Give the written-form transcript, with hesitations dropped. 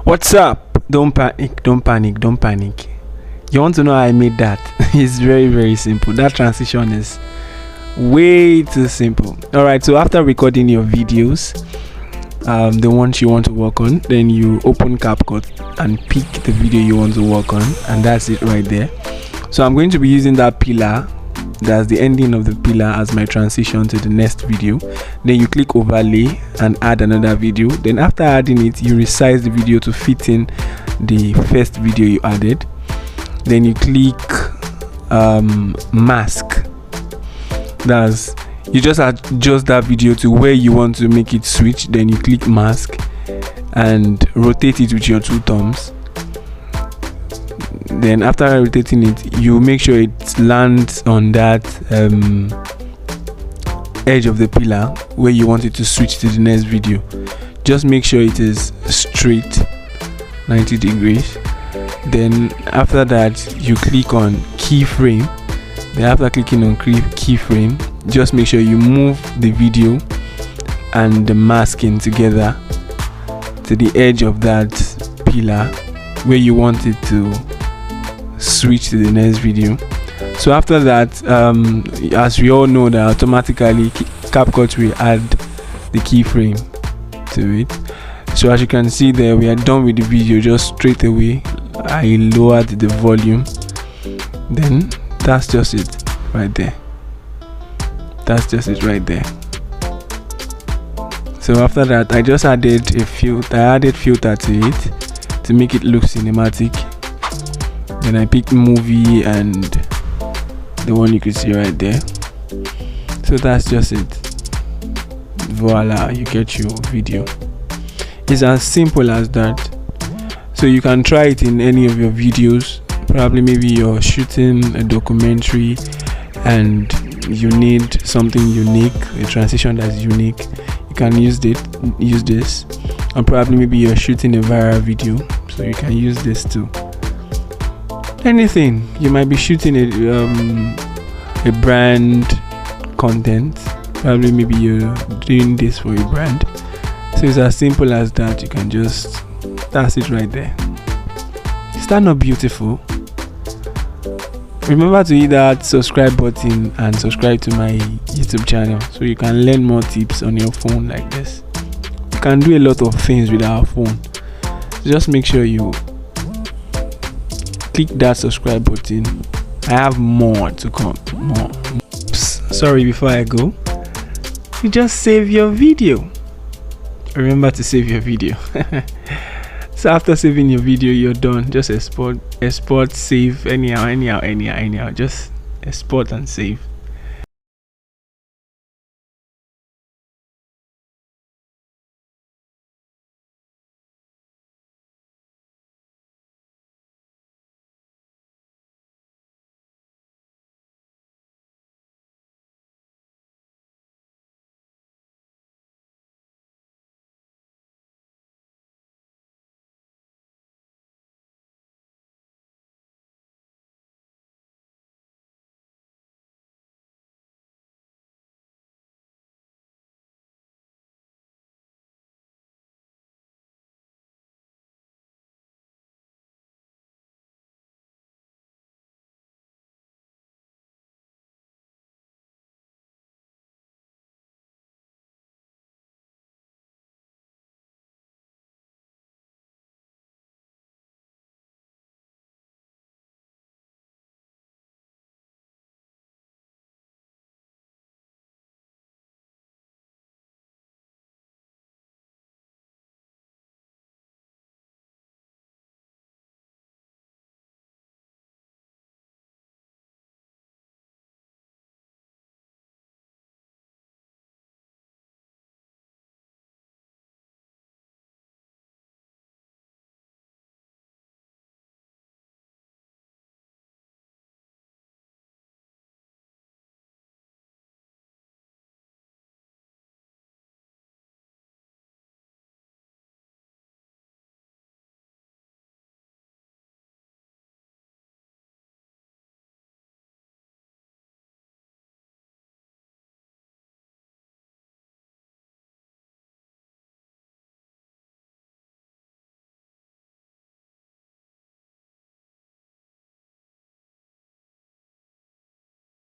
What's up? Don't panic, don't panic, don't panic. You want to know how I made that? It's very, very simple. That transition is way too simple. Alright, so after recording your videos, the ones you want to work on, then you open CapCut and pick the video you want to work on, and that's it right there. So I'm going to be using that pillar, that's the ending of the pillar, as my transition to the next video. Then you click overlay and add another video. Then after adding it, you resize the video to fit in the first video you added. Then you click mask. That's, you just adjust that video to where you want to make it switch. Then you click mask and rotate it with your two thumbs. Then after rotating it, you make sure it lands on that edge of the pillar where you want it to switch to the next video. Just make sure it is straight 90 degrees. Then after that, you click on keyframe. Then after clicking on keyframe, just make sure you move the video and the masking together to the edge of that pillar where you want it to switch to the next video. So after that, as we all know that automatically CapCut will add the keyframe to it. So as you can see there, we are done with the video. Just straight away I lowered the volume. Then that's just it right there. That's just it right there. So after that, I just added a filter. I added filter to it to make it look cinematic. Then I picked movie and the one you could see right there. So that's just it. Voila, you get your video. It's as simple as that. So you can try it in any of your videos. Probably maybe you're shooting a documentary and you need something unique, a transition that's unique. You can use this. And probably maybe you're shooting a viral video, so you can use this too. Anything, you might be shooting a brand content. Probably maybe you're doing this for a brand. So it's as simple as that. You can just, that's it right there. Is that not beautiful? Remember to hit that subscribe button and subscribe to my YouTube channel so you can learn more tips on your phone like this. You can do a lot of things with our phone. So just make sure you click that subscribe button. I have more to come. More. Oops, sorry, before I go, you just save your video. Remember to save your video. So after saving your video, you're done. Just export, save, anyhow, just export and save.